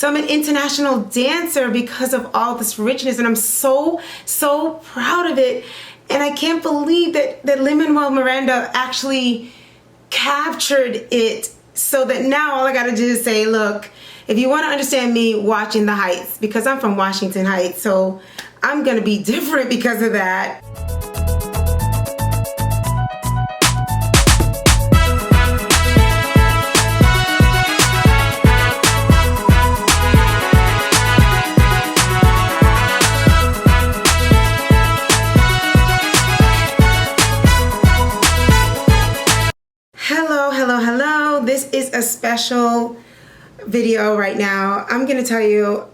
So I'm an international dancer because of all this richness, and I'm so proud of it. And I can't believe that Lin-Manuel Miranda actually captured it, so that now all I gotta do is say, look, if you want to understand me, watching The Heights, because I'm from Washington Heights, so I'm gonna be different because of that. Hello. This is a special video right now. I'm gonna tell you,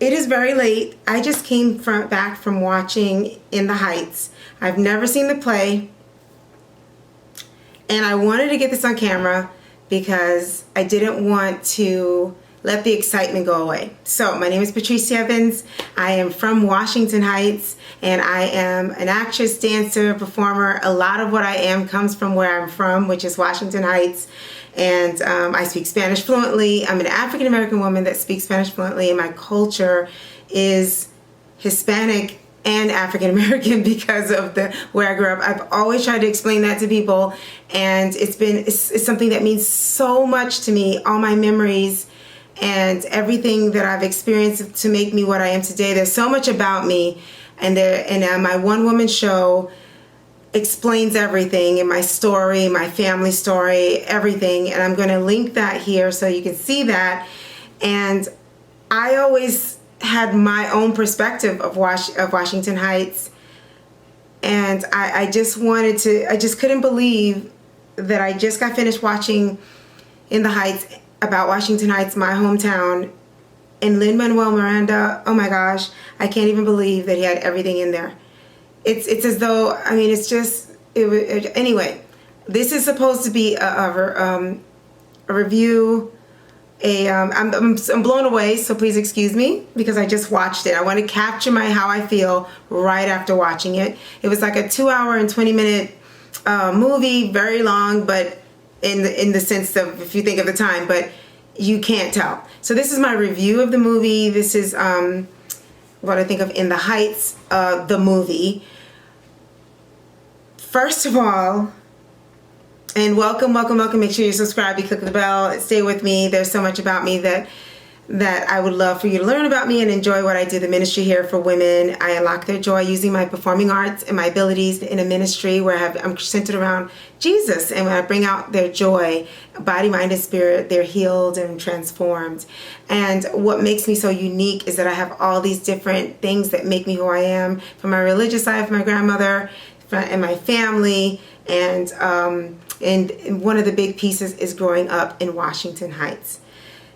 it is very late. I just came back from watching In the Heights. I've never seen the play, and I wanted to get this on camera because I didn't want to let the excitement go away. So my name is Patricia Evans. I am from Washington Heights, and I am an actress, dancer, performer. A lot of what I am comes from where I'm from, which is Washington Heights. And I speak Spanish fluently. I'm an African American woman that speaks Spanish fluently, and my culture is Hispanic and African American because of where I grew up. I've always tried to explain that to people, and it's something that means so much to me. All my memories and everything that I've experienced to make me what I am today. There's so much about me, and my one-woman show explains everything, in my story, my family story, everything, and I'm going to link that here so you can see that. And I always had my own perspective of Washington Heights, and I just couldn't believe that I just got finished watching In the Heights, about Washington Heights, my hometown, and Lin-Manuel Miranda. Oh my gosh, I can't even believe that he had everything in there. It's as though, I mean, anyway, this is supposed to be a review. I'm blown away, so please excuse me because I just watched it. I want to capture how I feel right after watching it. It was like a 2-hour and 20-minute movie, very long, but in the sense of, if you think of the time, but you can't tell. So this is my review of the movie. This is what I think of In the Heights, the movie. First of all, and welcome. Make sure you subscribe, you click the bell, stay with me. There's so much about me that I would love for you to learn about me and enjoy what I do. The ministry here for women. I unlock their joy using my performing arts and my abilities in a ministry where I'm centered around Jesus, and when I bring out their joy, body, mind, and spirit, they're healed and transformed. And what makes me so unique is that I have all these different things that make me who I am, from my religious side, from my grandmother and my family, and one of the big pieces is growing up in Washington Heights.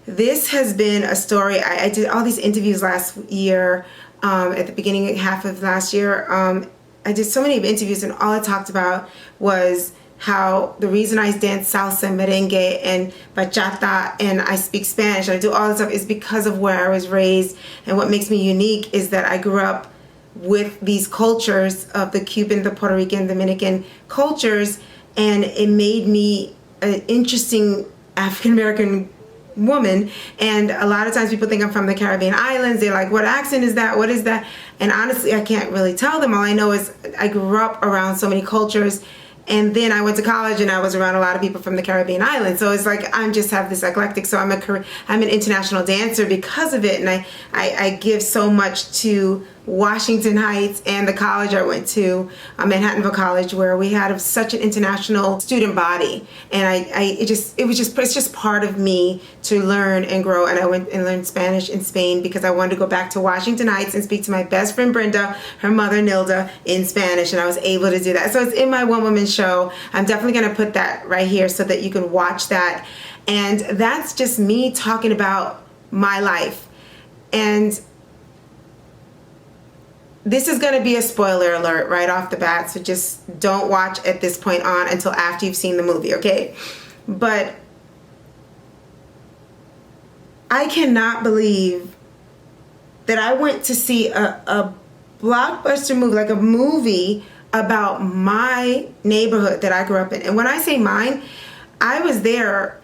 This has been a story. I did all these interviews last year, at the beginning half of last year. I did so many interviews, and all I talked about was how the reason I dance salsa, merengue, and bachata, and I speak Spanish, and I do all this stuff, is because of where I was raised. And what makes me unique is that I grew up with these cultures of the Cuban, the Puerto Rican, Dominican cultures, and it made me an interesting African American woman. And a lot of times people think I'm from the Caribbean islands. They're like, what accent is that? What is that? And honestly, I can't really tell them. All I know is I grew up around so many cultures, and then I went to college and I was around a lot of people from the Caribbean islands. So it's like I'm just have this eclectic. So I'm an international dancer because of it, and I give so much to Washington Heights and the college I went to, Manhattanville College, where we had such an international student body, and it's just part of me to learn and grow. And I went and learned Spanish in Spain because I wanted to go back to Washington Heights and speak to my best friend Brenda, her mother Nilda, in Spanish, and I was able to do that. So it's in my one-woman show. I'm definitely going to put that right here so that you can watch that. And that's just me talking about my life. And this is going to be a spoiler alert right off the bat, so just don't watch at this point on until after you've seen the movie, okay? But I cannot believe that I went to see a blockbuster movie, like a movie about my neighborhood that I grew up in. And when I say mine, I was there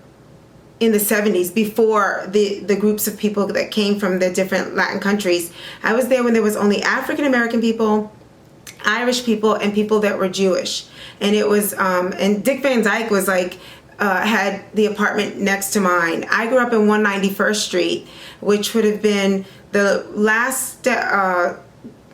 in the 70s, before the groups of people that came from the different Latin countries. I was there when there was only African American people, Irish people, and people that were Jewish. And it was, and Dick Van Dyke was like, had the apartment next to mine. I grew up in 191st Street, which would have been the last, I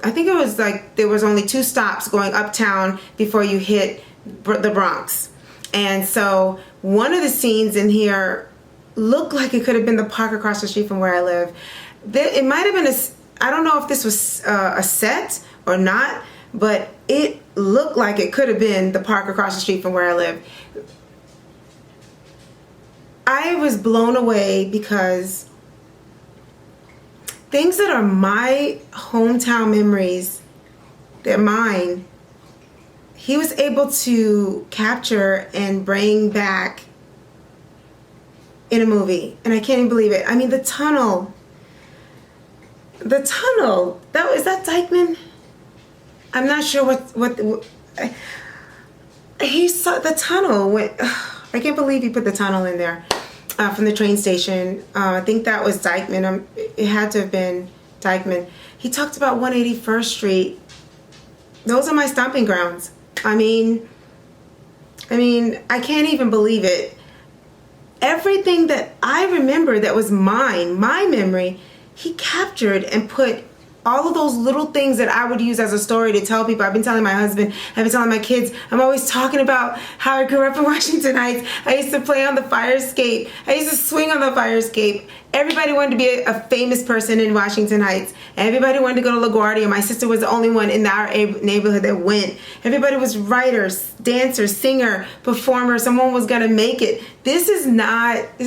think it was like, there was only 2 stops going uptown before you hit the Bronx. And so one of the scenes in here looked like it could have been the park across the street from where I live. It might have been I don't know if this was a set or not, but it looked like it could have been the park across the street from where I live. I was blown away because things that are my hometown memories, they're mine, he was able to capture and bring back in a movie. And I can't even believe it. I mean, the tunnel, is that Dykeman? I'm not sure what he saw the tunnel. I can't believe he put the tunnel in there from the train station. I think that was Dykeman. It had to have been Dykeman. He talked about 181st Street. Those are my stomping grounds. I mean, I can't even believe it. Everything that I remember that was mine, my memory, he captured and put all of those little things that I would use as a story to tell people. I've been telling my husband, I've been telling my kids, I'm always talking about how I grew up in Washington Heights. I used to play on the fire escape. I used to swing on the fire escape. Everybody wanted to be a famous person in Washington Heights. Everybody wanted to go to LaGuardia. My sister was the only one in our neighborhood that went. Everybody was writers, dancers, singer, performer. Someone was going to make it. This is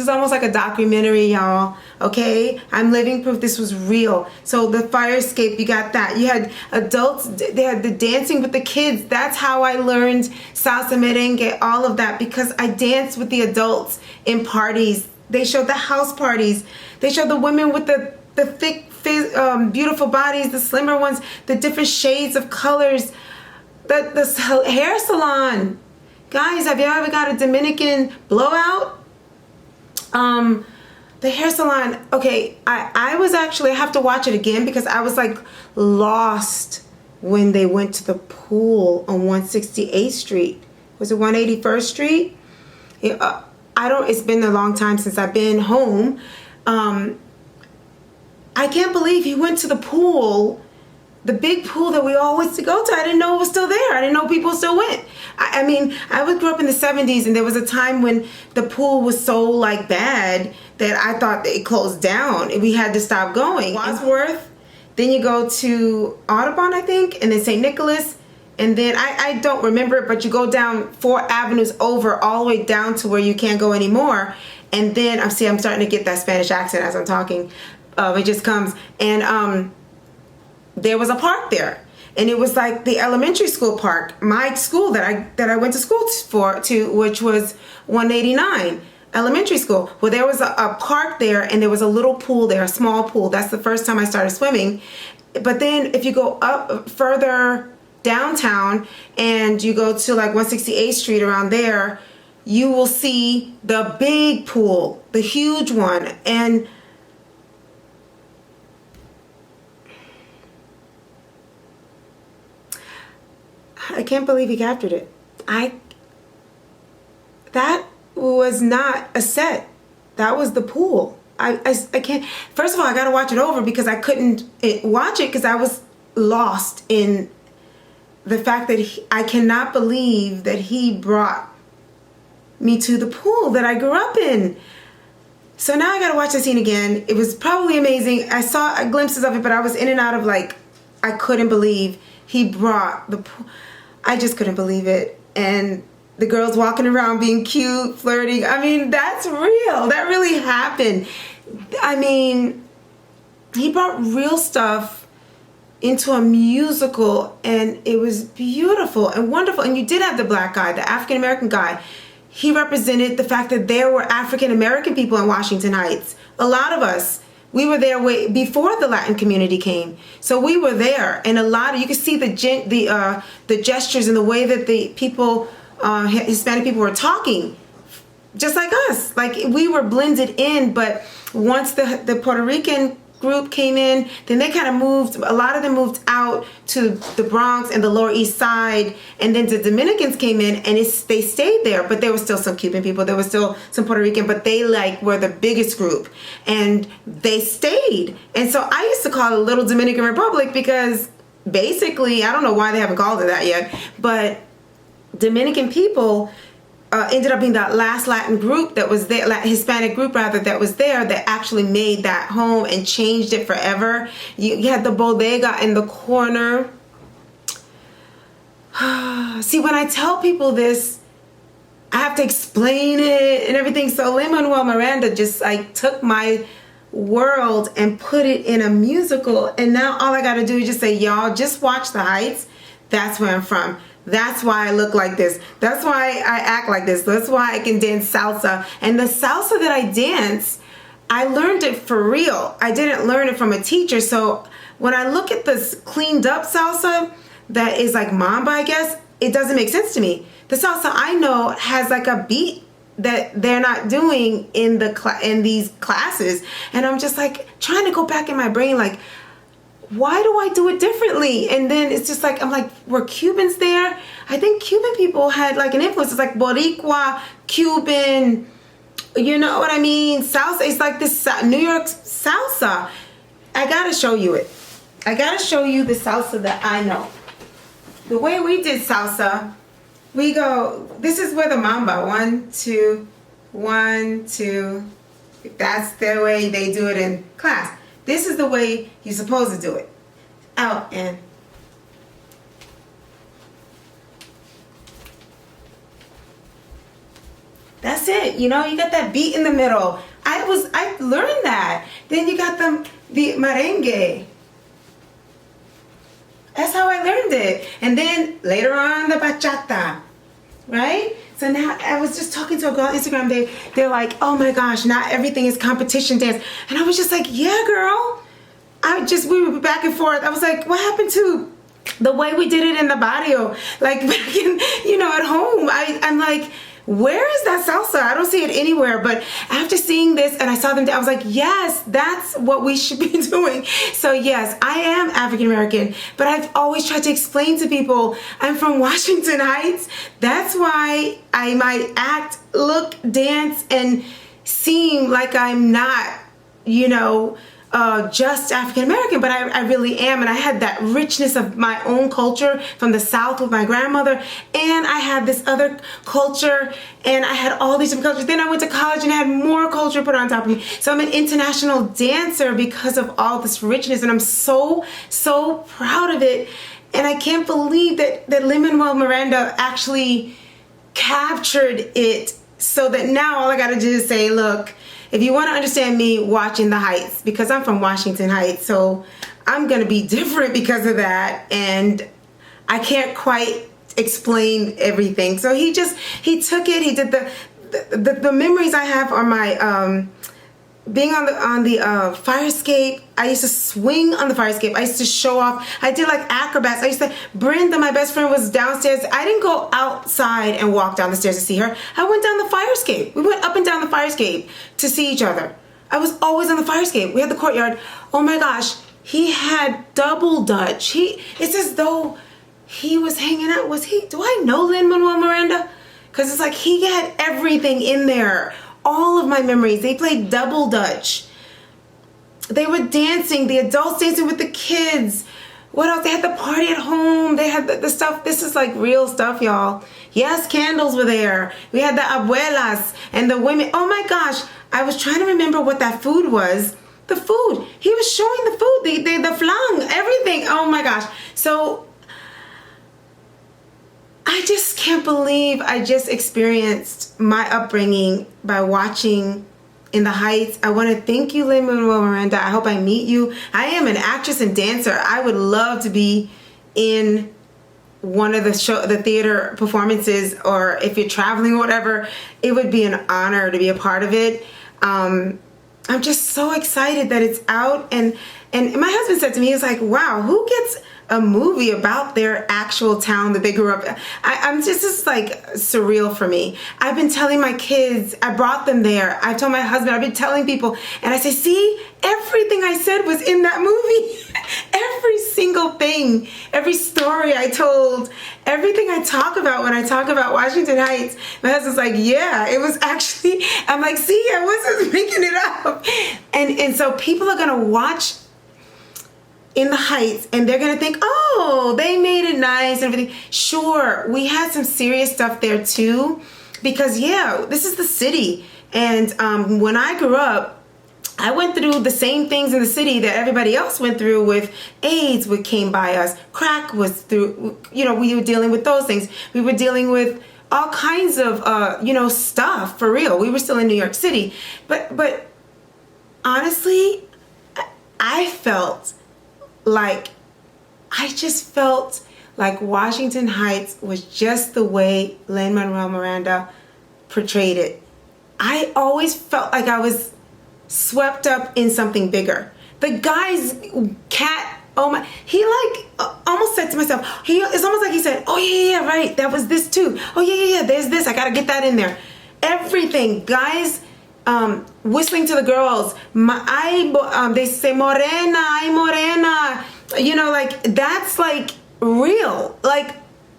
almost like a documentary, y'all. Okay? I'm living proof this was real. So the fire escape, you got that. You had adults, they had the dancing with the kids. That's how I learned salsa, merengue, all of that, because I danced with the adults in parties. They showed the house parties. They showed the women with the thick, beautiful bodies, the slimmer ones, the different shades of colors, the hair salon. Guys, have you ever got a Dominican blowout? The hair salon. Okay, I was actually, I have to watch it again because I was like lost when they went to the pool on 168th Street. Was it 181st Street? It's been a long time since I've been home. I can't believe he went to the pool, the big pool that we always used to go to. I didn't know it was still there. I didn't know people still went. I mean, I grew up in the 70s, and there was a time when the pool was so like bad that I thought it closed down and we had to stop going. Wadsworth, then you go to Audubon, I think, and then St. Nicholas. And then I don't remember it, but you go down 4 avenues over all the way down to where you can't go anymore. And then I'm starting to get that Spanish accent as I'm talking. It just comes. And there was a park there. And it was like the elementary school park, my school that I went to school which was 189 elementary school. Well, there was a park there, and there was a little pool there, a small pool. That's the first time I started swimming. But then if you go up further downtown and you go to like 168th Street around there, you will see the big pool, the huge one. And I can't believe he captured it. That was not a set. That was the pool. I can't. First of all, I got to watch it over because I couldn't watch it because I was lost in the fact that I cannot believe that he brought me to the pool that I grew up in. So now I got to watch the scene again. It was probably amazing. I saw glimpses of it, but I was in and out of like, I couldn't believe he brought the pool. I just couldn't believe it. And the girls walking around being cute, flirting. I mean, that's real. That really happened. I mean, he brought real stuff into a musical, and it was beautiful and wonderful. And you did have the black guy, the African American guy. He represented the fact that there were African American people in Washington Heights. A lot of us, we were there way before the Latin community came. So we were there, and you could see the gestures and the way that the people, Hispanic people, were talking just like us. Like, we were blended in, but once the Puerto Rican group came in, then they kind of moved, a lot of them moved out to the Bronx and the Lower East Side, and then the Dominicans came in, and they stayed there, but there was still some Cuban people, there was still some Puerto Rican, but they like were the biggest group, and they stayed. And so I used to call it Little Dominican Republic, because basically, I don't know why they haven't called it that yet, but Dominican people ended up being that last Latin group that was there, Hispanic group rather, that was there, that actually made that home and changed it forever. You had the bodega in the corner. See, when I tell people this, I have to explain it and everything. So Lin-Manuel Miranda just like took my world and put it in a musical, and now all I gotta do is just say, y'all, just watch The Heights. That's where I'm from. That's why I look like this. That's why I act like this. That's why I can dance salsa. And the salsa that I dance, I learned it for real. I didn't learn it from a teacher. So when I look at this cleaned up salsa that is like Mamba, I guess, it doesn't make sense to me. The salsa I know has like a beat that they're not doing in these classes. And I'm just like trying to go back in my brain, like, why do I do it differently? And then it's just like, I'm like, were Cubans there? I think Cuban people had like an influence. It's like Boricua, Cuban, you know what I mean? Salsa, it's like this New York salsa. I gotta show you it. I gotta show you the salsa that I know. The way we did salsa, we go, this is where the Mamba, 1, 2, 1, 2. That's the way they do it in class. This is the way you're supposed to do it. Out and. That's it. You know, you got that beat in the middle. I learned that. Then you got the merengue. That's how I learned it. And then later on, the bachata. Right? So now I was just talking to a girl on Instagram. They're like, oh my gosh, not everything is competition dance. And I was just like, yeah, girl. We were back and forth. I was like, what happened to the way we did it in the barrio? Like back in, at home. I'm like, where is that salsa? I don't see it anywhere. But after seeing this and I saw them, I was like, yes, that's what we should be doing. So yes, I am African American, but I've always tried to explain to people I'm from Washington Heights. That's why I might act, look, dance, and seem like I'm not, just African American, but I really am. And I had that richness of my own culture from the South with my grandmother, and I had this other culture, and I had all these different cultures. Then I went to college and I had more culture put on top of me. So I'm an international dancer because of all this richness, and I'm so, so proud of it. And I can't believe that Lin-Manuel Miranda actually captured it, so that now all I gotta do is say, look, if you want to understand me, watching The Heights, because I'm from Washington Heights, so I'm going to be different because of that, and I can't quite explain everything. So he took it, he did the memories I have are my, being on the fire escape. I used to swing on the fire escape. I used to show off. I did like acrobats. Brenda, my best friend, was downstairs. I didn't go outside and walk down the stairs to see her. I went down the fire escape. We went up and down the fire escape to see each other. I was always on the fire escape. We had the courtyard. Oh my gosh, he had double dutch. It's as though he was hanging out. Do I know Lin-Manuel Miranda? Because it's like he had everything in there. All of my memories. They played double dutch. They were dancing, the adults dancing with the kids. What else? They had the party at home. They had the stuff. This is like real stuff, y'all. Yes, candles were there. We had the abuelas and the women. Oh my gosh. I was trying to remember what that food was. The food. He was showing the food, the flan, everything. Oh my gosh. So I just can't believe I just experienced my upbringing by watching In the Heights. I want to thank you, Lin-Manuel Miranda. I hope I meet you. I am an actress and dancer. I would love to be in one of the theater performances, or if you're traveling or whatever, it would be an honor to be a part of it. I'm just so excited that it's out. And my husband said to me, he was like, wow, who gets a movie about their actual town that they grew up in. I'm just, this is like surreal for me. I've been telling my kids, I brought them there. I told my husband, I've been telling people, and I say, see, everything I said was in that movie. Every single thing, every story I told, everything I talk about when I talk about Washington Heights, my husband's like, yeah, it was actually, I'm like, see, I wasn't making it up. And so people are gonna watch In the Heights and they're gonna think, oh, they made it nice and everything. Sure, we had some serious stuff there too, because yeah, this is the city. And when I grew up, I went through the same things in the city that everybody else went through with AIDS, what came by us. Crack was through, you know, we were dealing with those things. We were dealing with all kinds of, you know, stuff for real. We were still in New York City. But honestly, I just felt like Washington Heights was just the way Lin-Manuel Miranda portrayed it. I always felt like I was swept up in something bigger. The guy's cat, oh my, he like almost said to myself, it's almost like he said, oh yeah, right, that was this too. Oh yeah, there's this, I gotta get that in there. Everything, guys, whistling to the girls, they say morena, ay morena, you know, like that's like real, like,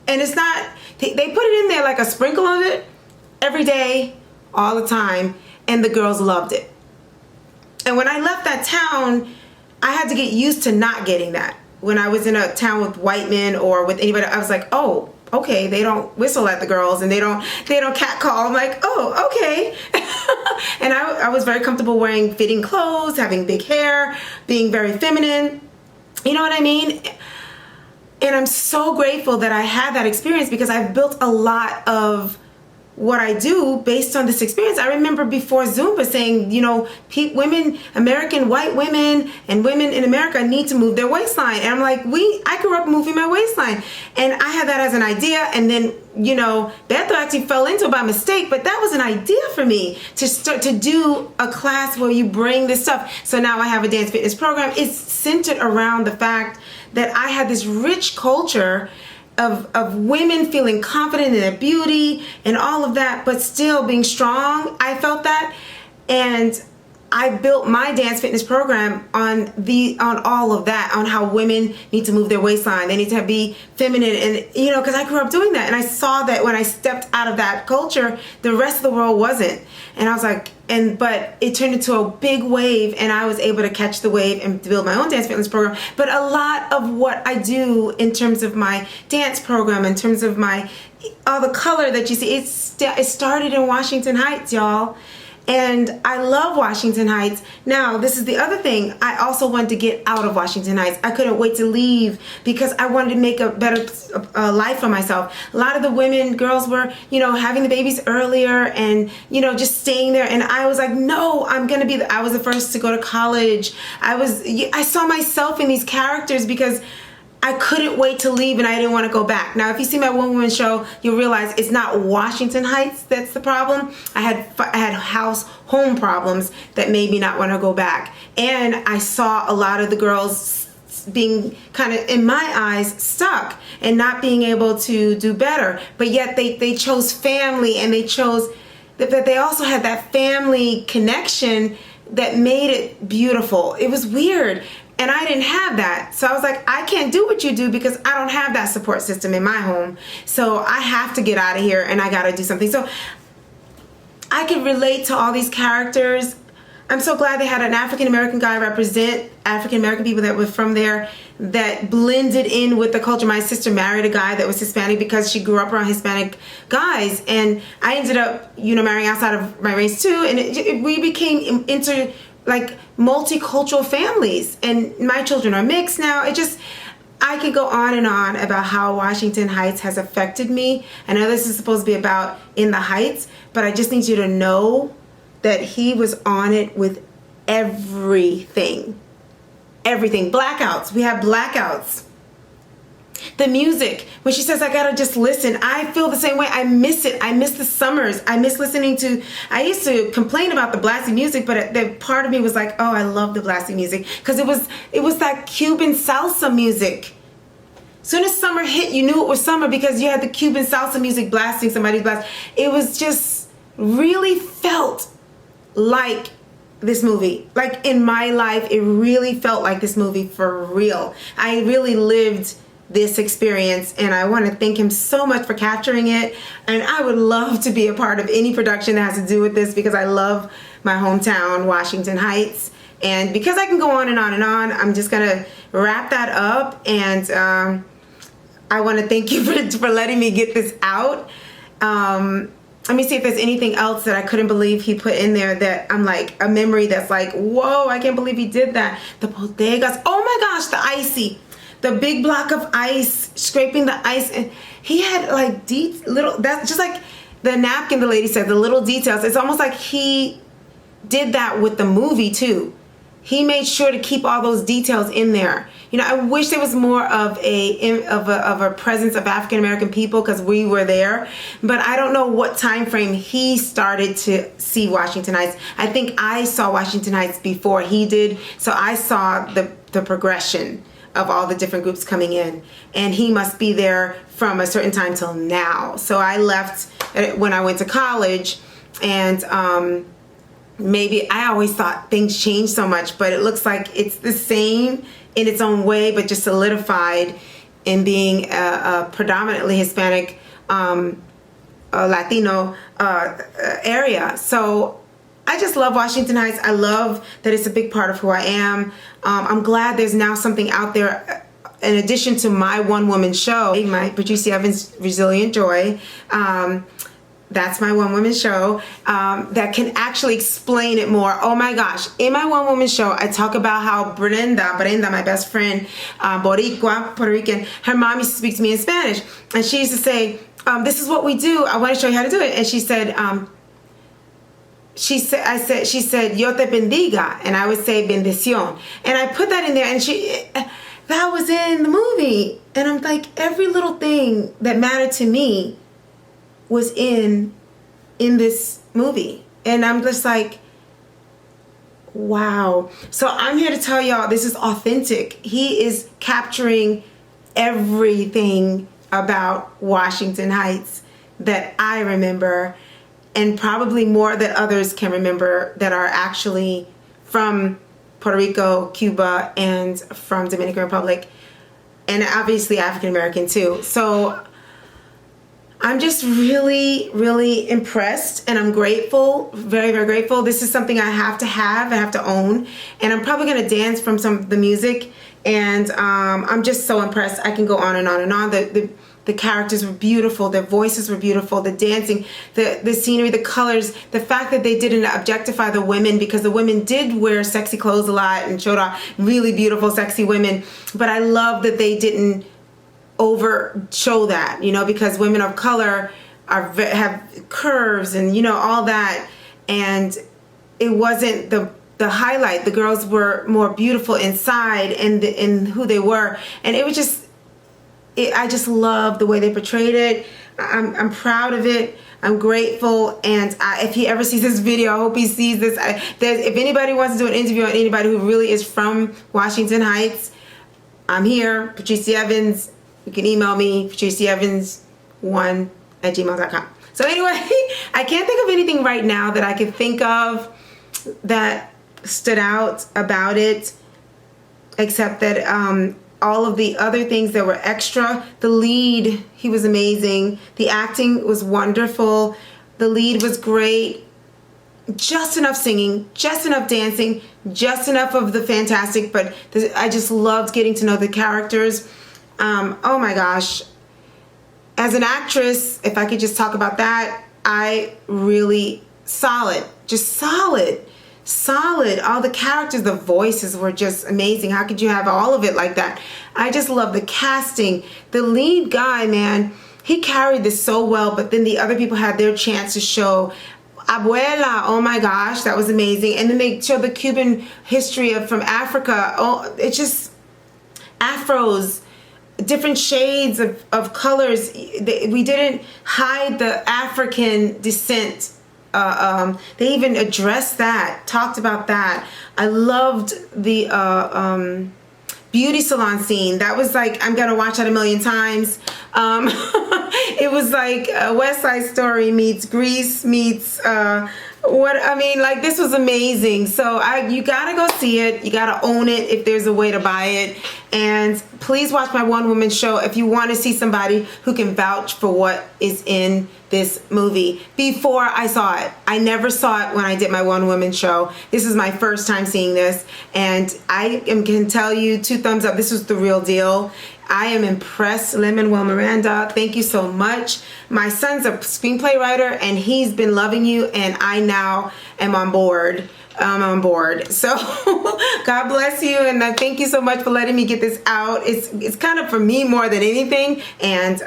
and it's not, they put it in there like a sprinkle of it every day, all the time, and the girls loved it. And when I left that town, I had to get used to not getting that. When I was in a town with white men or with anybody, I was like, oh, okay, they don't whistle at the girls and they don't catcall. I'm like, oh, okay. And I was very comfortable wearing fitting clothes, having big hair, being very feminine. You know what I mean? And I'm so grateful that I had that experience because I've built a lot of what I do based on this experience. I remember before Zumba saying, you know, women, American white women and women in America need to move their waistline. And I'm like, I grew up moving my waistline. And I had that as an idea. And then, you know, Beto actually fell into it by mistake, but that was an idea for me to start to do a class where you bring this stuff. So now I have a dance fitness program. It's centered around the fact that I had this rich culture of women feeling confident in their beauty and all of that, but still being strong. I felt that, and I built my dance fitness program on all of that, on how women need to move their waistline. They need to be feminine, and you know, because I grew up doing that, and I saw that when I stepped out of that culture, the rest of the world wasn't. And I was like, but it turned into a big wave, and I was able to catch the wave and build my own dance fitness program. But a lot of what I do in terms of my dance program, in terms of all the color that you see, it started in Washington Heights, y'all. And I love Washington Heights. Now, this is the other thing. I also wanted to get out of Washington Heights. I couldn't wait to leave because I wanted to make a better life for myself. A lot of the girls were, you know, having the babies earlier and, you know, just staying there. And I was like, no, I was the first to go to college. I saw myself in these characters because I couldn't wait to leave and I didn't want to go back. Now, if you see my One Woman show, you'll realize it's not Washington Heights that's the problem. I had home problems that made me not want to go back. And I saw a lot of the girls being kind of, in my eyes, stuck and not being able to do better. But yet they chose family, and they chose that they also had that family connection that made it beautiful. It was weird. And I didn't have that. So I was like, I can't do what you do because I don't have that support system in my home. So I have to get out of here and I got to do something. So I can relate to all these characters. I'm so glad they had an African-American guy represent African-American people that were from there that blended in with the culture. My sister married a guy that was Hispanic because she grew up around Hispanic guys. And I ended up, you know, marrying outside of my race too. And we became multicultural families, and my children are mixed now. I could go on and on about how Washington Heights has affected me. I know this is supposed to be about In the Heights, but I just need you to know that he was on it with everything. Everything. Blackouts. We have blackouts. The music, when she says, I gotta just listen, I feel the same way. I miss it. I miss the summers. I miss listening to, I used to complain about the blasting music, but the part of me was like, oh, I love the blasting music. Because it was that Cuban salsa music. soon as summer hit, you knew it was summer because you had the Cuban salsa music blasting, somebody's blast. It was just really felt like this movie. Like in my life, it really felt like this movie for real. I really lived this experience, and I want to thank him so much for capturing it. And I would love to be a part of any production that has to do with this because I love my hometown, Washington Heights. And because I can go on and on and on, I'm just gonna wrap that up. And I want to thank you for letting me get this out. Let me see if there's anything else that I couldn't believe he put in there that I'm like, a memory that's like, whoa, I can't believe he did that. The bodegas, oh my gosh, the icy. The big block of ice, scraping the ice, and he had like that's just like the napkin the lady said, the little details. It's almost like he did that with the movie too. He made sure to keep all those details in there. You know, I wish there was more of a presence of African American people because we were there, but I don't know what time frame he started to see Washington Heights. I think I saw Washington Heights before he did, so I saw the progression of all the different groups coming in, and he must be there from a certain time till now. So I left when I went to college, and maybe I always thought things changed so much, but it looks like it's the same in its own way, but just solidified in being a predominantly Hispanic, Latino area. So I just love Washington Heights. I love that it's a big part of who I am. I'm glad there's now something out there in addition to my one-woman show, my Patrice Evans Resilient Joy. That's my one-woman show that can actually explain it more. Oh my gosh. In my one-woman show, I talk about how Brenda, my best friend, Boricua, Puerto Rican, her mom used to speak to me in Spanish. And she used to say, this is what we do. I want to show you how to do it. And she said, she said, yo te bendiga, and I would say bendición, and I put that in there, and that was in the movie, and I'm like, every little thing that mattered to me was in this movie, and I'm just like, wow. So I'm here to tell y'all this is authentic. He is capturing everything about Washington Heights that I remember, and probably more that others can remember that are actually from Puerto Rico, Cuba, and from Dominican Republic, and obviously African American too. So I'm just really, really impressed, and I'm grateful, very, very grateful. This is something I have to own, and I'm probably going to dance from some of the music, and I'm just so impressed. I can go on and on and on. The characters were beautiful, their voices were beautiful, the dancing, the scenery, the colors, the fact that they didn't objectify the women, because the women did wear sexy clothes a lot and showed off really beautiful, sexy women. But I love that they didn't over show that, you know, because women of color have curves and, you know, all that. And it wasn't the highlight. The girls were more beautiful inside and in who they were. And it was just, I just love the way they portrayed it. I'm proud of it. I'm grateful. And if he ever sees this video, I hope he sees this. If anybody wants to do an interview on anybody who really is from Washington Heights, I'm here, Patrice Evans. You can email me, patriceevans1@gmail.com. So anyway, I can't think of anything right now that I can think of that stood out about it, except that all of the other things that were extra. The lead, he was amazing. The acting was wonderful. The lead was great. Just enough singing, just enough dancing, just enough of the fantastic, but I just loved getting to know the characters. Oh my gosh. As an actress, if I could just talk about that, I really solid. All the characters, the voices were just amazing. How could you have all of it like that? I just love the casting. The lead guy, man, he carried this so well, but then the other people had their chance to show. Abuela, oh my gosh, that was amazing. And then they showed the Cuban history from Africa. Oh, it's just afros, different shades of colors. We didn't hide the African descent. They even addressed that, talked about that. I loved the beauty salon scene. That was like, I'm gonna watch that a million times. It was like West Side Story meets Grease meets like this was amazing. So you gotta go see it. You gotta own it if there's a way to buy it. And please watch my one woman show if you want to see somebody who can vouch for what is in this movie. Before I saw it, I never saw it when I did my one woman show. This is my first time seeing this, and can tell you 2 thumbs up. This was the real deal. I am impressed. Lin-Manuel Miranda, thank you so much. My son's a screenplay writer, and he's been loving you, and I now am on board. I'm on board. So God bless you, and thank you so much for letting me get this out. It's kind of for me more than anything. And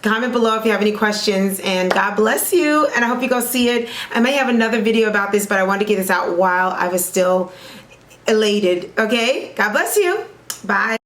comment below if you have any questions, and God bless you, and I hope you go see it. I may have another video about this, but I wanted to get this out while I was still elated. Okay, God bless you. Bye.